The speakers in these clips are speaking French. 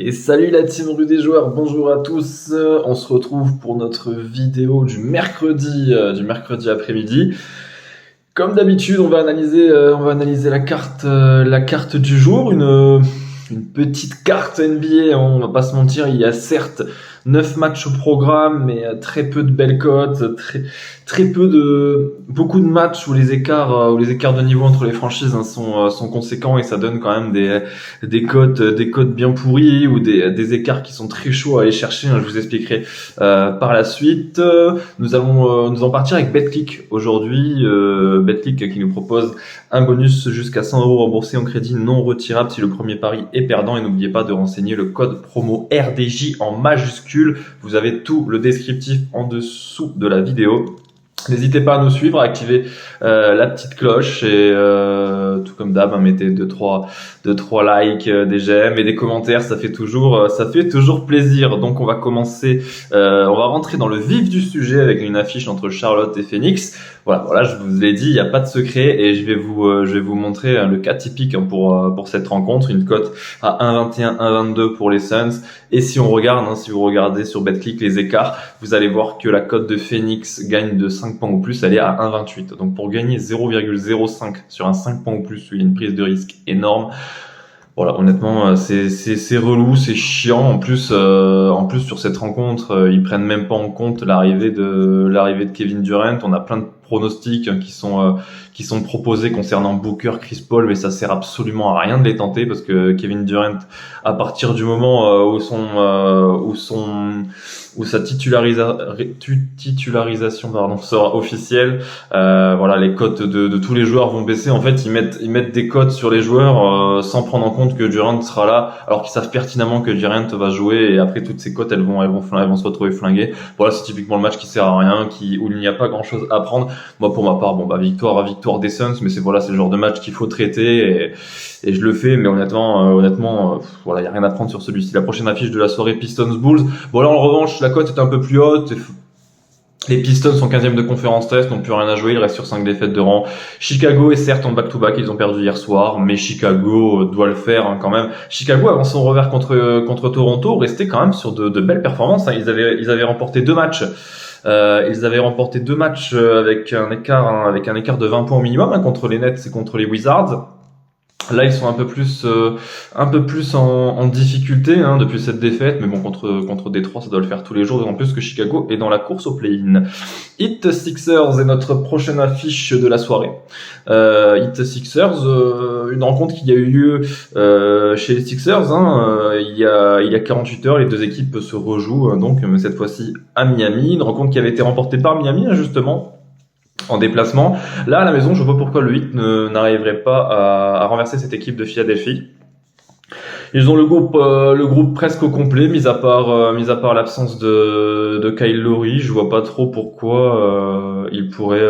Et salut la team rue des joueurs, bonjour à tous. On se retrouve pour notre vidéo du mercredi après-midi. Comme d'habitude, on va analyser la carte du jour, une petite carte NBA. On va pas se mentir, il y a certes 9 matchs au programme, mais très peu de belles cotes, beaucoup de matchs où les écarts de niveau entre les franchises sont conséquents et ça donne quand même des cotes bien pourries ou des écarts qui sont très chauds à aller chercher. Je vous expliquerai par la suite. Nous en partir avec BetClick aujourd'hui. BetClick qui nous propose un bonus jusqu'à 100 € remboursés en crédit non retirable si le premier pari est perdant. Et n'oubliez pas de renseigner le code promo RDJ en majuscule. Vous avez tout le descriptif en dessous de la vidéo. N'hésitez pas à nous suivre, à activer la petite cloche et tout comme d'hab, mettez 2-3 likes, des j'aime et des commentaires, ça fait toujours plaisir. Donc on va rentrer dans le vif du sujet avec une affiche entre Charlotte et Phoenix. Voilà, je vous l'ai dit, il n'y a pas de secret et je vais vous montrer le cas typique pour cette rencontre, une cote à 1,21, 1,22 pour les Suns. Et si vous regardez sur BetClick les écarts, vous allez voir que la cote de Phoenix gagne de 5 points ou plus, elle est à 1,28. Donc pour gagner 0,05 sur un 5 points ou plus, il y a une prise de risque énorme. Voilà, honnêtement, c'est relou, c'est chiant. En plus sur cette rencontre, ils prennent même pas en compte l'arrivée de Kevin Durant. On a plein de pronostics qui sont proposés concernant Booker, Chris Paul, mais ça sert absolument à rien de les tenter parce que Kevin Durant, à partir du moment où sa titularisation sera officielle, les cotes de tous les joueurs vont baisser. En fait, ils mettent des cotes sur les joueurs sans prendre en compte que Durant sera là, alors qu'ils savent pertinemment que Durant va jouer et après toutes ces cotes elles vont se retrouver flinguées. Voilà, c'est typiquement le match qui sert à rien, où il n'y a pas grand chose à prendre. Moi, pour ma part, victoire des Suns, mais c'est le genre de match qu'il faut traiter et je le fais, mais honnêtement, il y a rien à prendre sur celui-ci. La prochaine affiche de la soirée, Pistons Bulls. Bon là, en revanche, la cote est un peu plus haute. Les Pistons sont 15e de conférence Est, n'ont plus rien à jouer, ils restent sur 5 défaites de rang. Chicago est certes en back-to-back, ils ont perdu hier soir, mais Chicago doit le faire quand même. Chicago, avant son revers contre Toronto, restait quand même sur de belles performances. Ils avaient remporté 2 matchs. Avec un écart de 20 points au minimum contre les Nets et contre les Wizards. Là, ils sont un peu plus en difficulté depuis cette défaite, mais bon, contre Détroit, ça doit le faire tous les jours, d'autant plus que Chicago est dans la course au play-in. Heat Sixers est notre prochaine affiche de la soirée. Heat Sixers, une rencontre qui a eu lieu chez les Sixers, il y a 48 heures, les deux équipes se rejouent mais cette fois-ci à Miami, une rencontre qui avait été remportée par Miami justement. En déplacement. Là, à la maison, je vois pourquoi le Heat n'arriverait pas à renverser cette équipe de Philadelphie. Ils ont le groupe presque au complet, mis à part l'absence de Kyle Lowry. Je vois pas trop pourquoi il pourrait.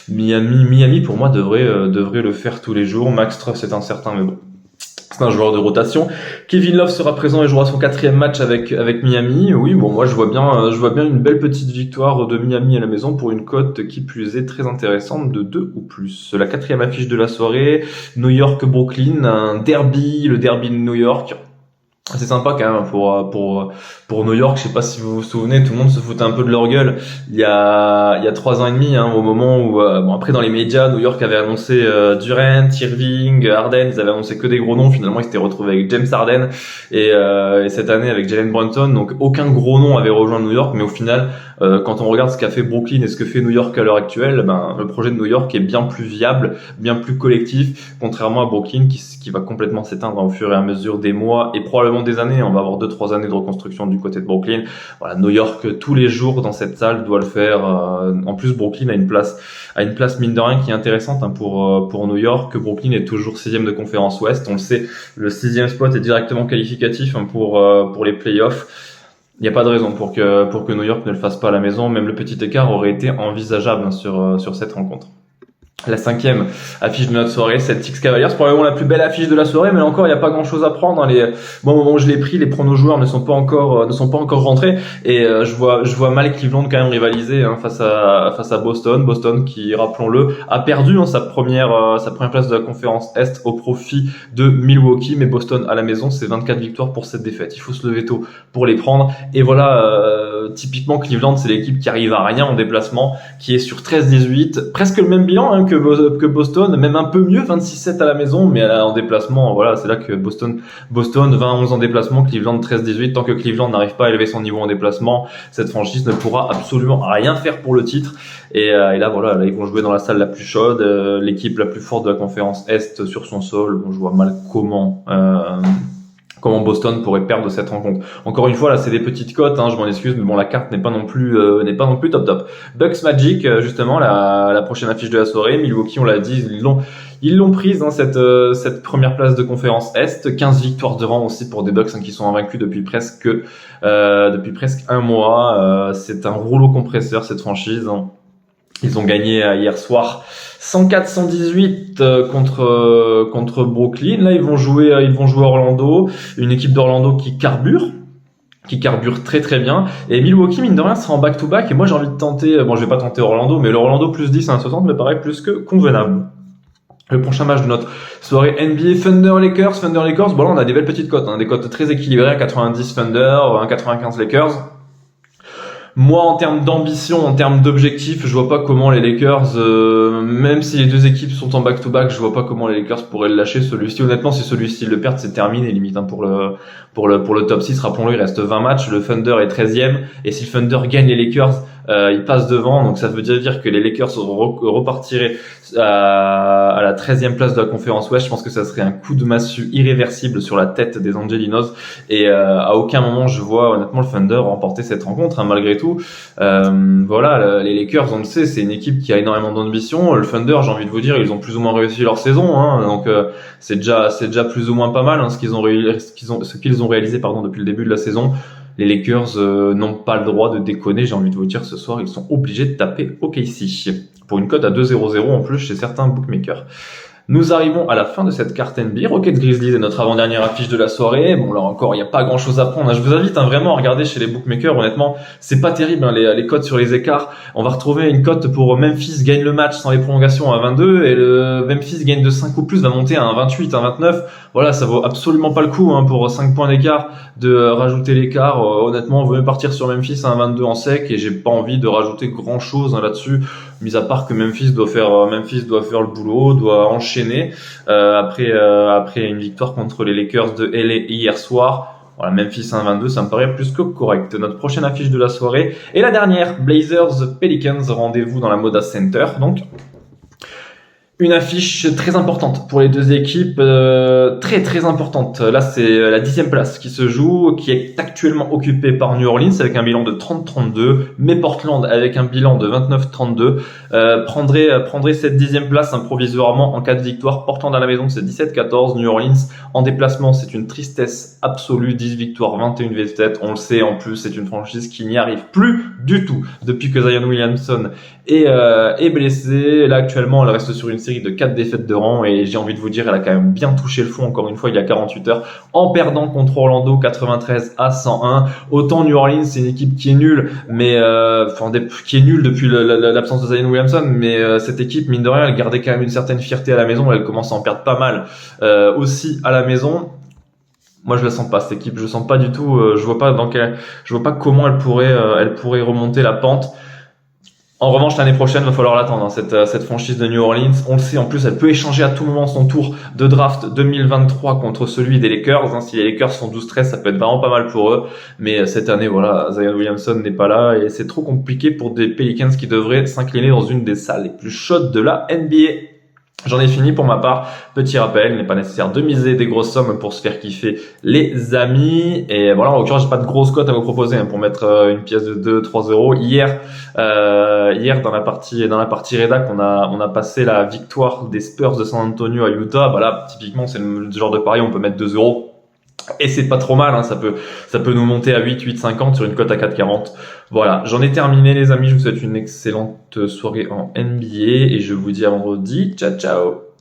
Miami pour moi devrait le faire tous les jours. Max Strus est incertain, mais bon. C'est un joueur de rotation. Kevin Love sera présent et jouera son 4e match avec Miami. Oui, bon, moi je vois bien une belle petite victoire de Miami à la maison pour une cote qui plus est très intéressante de 2 ou plus. La 4e affiche de la soirée, New York-Brooklyn, le derby de New York. C'est sympa quand même pour New York. Je sais pas si vous vous souvenez, tout le monde se foutait un peu de leur gueule il y a 3 ans et demi, au moment où après dans les médias, New York avait annoncé Durant, Irving, Harden, ils avaient annoncé que des gros noms. Finalement, ils s'étaient retrouvés avec James Harden et cette année avec Jalen Brunson. Donc aucun gros nom avait rejoint New York, mais au final, quand on regarde ce qu'a fait Brooklyn et ce que fait New York à l'heure actuelle, le projet de New York est bien plus viable, bien plus collectif, contrairement à Brooklyn qui va complètement s'éteindre au fur et à mesure des mois et probablement des années. On va avoir 2-3 années de reconstruction du côté de Brooklyn. Voilà, New York tous les jours dans cette salle doit le faire. En plus, Brooklyn a une place mine de rien qui est intéressante pour New York. Brooklyn est toujours 6e de conférence Ouest. On le sait, le 6e spot est directement qualificatif pour les playoffs. Il n'y a pas de raison pour que New York ne le fasse pas à la maison. Même le petit écart aurait été envisageable sur cette rencontre. La cinquième affiche de notre soirée, Celtics Cavaliers, c'est probablement la plus belle affiche de la soirée, mais là encore, il n'y a pas grand chose à prendre, hein. Bon, au moment où je l'ai pris, les pronos joueurs ne sont pas encore rentrés, et je vois mal Cleveland quand même rivaliser, hein, face à Boston. Boston qui, rappelons-le, a perdu, hein, sa première place de la conférence Est au profit de Milwaukee, mais Boston à la maison, c'est 24 victoires pour cette défaite. Il faut se lever tôt pour les prendre, et voilà, typiquement Cleveland, c'est l'équipe qui arrive à rien en déplacement, qui est sur 13-18, presque le même bilan, hein, que Boston, même un peu mieux, 26-7 à la maison, mais en déplacement, voilà, c'est là que Boston 20-11 en déplacement, Cleveland 13-18. Tant que Cleveland n'arrive pas à élever son niveau en déplacement, cette franchise ne pourra absolument rien faire pour le titre. Et là, voilà, là, ils vont jouer dans la salle la plus chaude, l'équipe la plus forte de la conférence Est sur son sol. Bon, je vois mal comment Boston pourrait perdre cette rencontre. Encore une fois, là, c'est des petites cotes, hein, je m'en excuse, mais bon, la carte n'est pas non plus top. Bucks Magic, justement, la prochaine affiche de la soirée. Milwaukee, on l'a dit, ils l'ont prise, hein, cette première place de conférence Est. 15 victoires de rang aussi pour des Bucks, hein, qui sont invaincus depuis presque un mois. C'est un rouleau compresseur, cette franchise, hein. Ils ont gagné hier soir 104-118 contre Brooklyn. Là, ils vont jouer Orlando, une équipe d'Orlando qui carbure très très bien. Et Milwaukee, mine de rien, sera en back-to-back. Et moi, j'ai envie de tenter, bon, je vais pas tenter Orlando, mais le Orlando plus 10 à 1,60 me paraît plus que convenable. Le prochain match de notre soirée NBA, Thunder Lakers. Bon, là, on a des belles petites cotes, hein, des cotes très équilibrées, 90 Thunder, 95 Lakers. Moi, en termes d'ambition, en termes d'objectifs, je vois pas comment les Lakers, même si les deux équipes sont en back-to-back, je vois pas comment les Lakers pourraient le lâcher, celui-ci. Honnêtement, si celui-ci le perd, c'est terminé, limite, hein, pour le top 6. Rappelons-le, il reste 20 matchs, le Thunder est 13e, et si le Thunder gagne les Lakers, il passe devant, donc ça veut dire que les Lakers repartiraient à la 13e place de la conférence Ouest. Je pense que ça serait un coup de massue irréversible sur la tête des Angelinos, et à aucun moment je vois honnêtement le Thunder remporter cette rencontre, hein, malgré tout. Voilà, les Lakers, on le sait, c'est une équipe qui a énormément d'ambition. Le Thunder, j'ai envie de vous dire, ils ont plus ou moins réussi leur saison, hein, donc c'est déjà plus ou moins pas mal, hein, ce qu'ils ont réalisé depuis le début de la saison. Les Lakers n'ont pas le droit de déconner, j'ai envie de vous dire, ce soir, ils sont obligés de taper OKC. Pour une cote à 2,00 en plus chez certains bookmakers. Nous arrivons à la fin de cette carte NBA. Rockets Grizzlies est notre avant-dernière affiche de la soirée. Bon, là encore, il n'y a pas grand-chose à prendre. Je vous invite, hein, vraiment à regarder chez les bookmakers. Honnêtement, c'est pas terrible, hein, les cotes sur les écarts. On va retrouver une cote pour Memphis gagne le match sans les prolongations à 22, et le Memphis gagne de 5 ou plus va monter à 28, à 29. Voilà, ça vaut absolument pas le coup, hein, pour 5 points d'écart de rajouter l'écart. Honnêtement, on veut même partir sur Memphis à 22 en sec, et j'ai pas envie de rajouter grand-chose, hein, là-dessus, mis à part que Memphis doit faire le boulot, doit enchaîner après une victoire contre les Lakers de LA hier soir. Voilà, Memphis 1-22, ça me paraît plus que correct. Notre prochaine affiche de la soirée et la dernière, Blazers Pelicans, rendez-vous dans la Moda Center. Donc une affiche très importante pour les deux équipes, très très importante. Là, c'est la 10e place qui se joue, qui est actuellement occupée par New Orleans avec un bilan de 30-32, mais Portland avec un bilan de 29-32 prendrait cette 10e place, hein, provisoirement en cas de victoire. Portland à la maison, c'est 17-14. New Orleans en déplacement, c'est une tristesse absolue, 10 victoires, 21 défaites. On le sait, en plus, c'est une franchise qui n'y arrive plus du tout depuis que Zion Williamson est blessé. Là, actuellement, elle reste sur une série de 4 défaites de rang, et j'ai envie de vous dire, elle a quand même bien touché le fond, encore une fois, il y a 48 heures, en perdant contre Orlando 93-101. Autant New Orleans, c'est une équipe qui est nulle, mais qui est nulle depuis l'absence de Zion Williamson, mais cette équipe, mine de rien, elle gardait quand même une certaine fierté à la maison, elle commence à en perdre pas mal aussi à la maison. Moi, je la sens pas, cette équipe, je sens pas du tout, je vois pas comment elle pourrait remonter la pente. En revanche, l'année prochaine, va falloir l'attendre, hein, cette franchise de New Orleans. On le sait, en plus, elle peut échanger à tout moment son tour de draft 2023 contre celui des Lakers, hein. Si les Lakers font 12-13, ça peut être vraiment pas mal pour eux. Mais cette année, voilà, Zion Williamson n'est pas là, et c'est trop compliqué pour des Pelicans qui devraient s'incliner dans une des salles les plus chaudes de la NBA. J'en ai fini pour ma part. Petit rappel, il n'est pas nécessaire de miser des grosses sommes pour se faire kiffer, les amis. Et voilà, en l'occurrence, j'ai pas de grosses cotes à vous proposer, hein, pour mettre une pièce de 2-3 euros. Hier, dans la partie rédac, on a passé la victoire des Spurs de San Antonio à Utah. Bah là, typiquement, c'est le genre de pari, on peut mettre 2 euros. Et c'est pas trop mal, hein, ça peut nous monter à 8,50 sur une cote à 4,40. Voilà, j'en ai terminé les amis, je vous souhaite une excellente soirée en NBA et je vous dis à vendredi. Ciao ciao.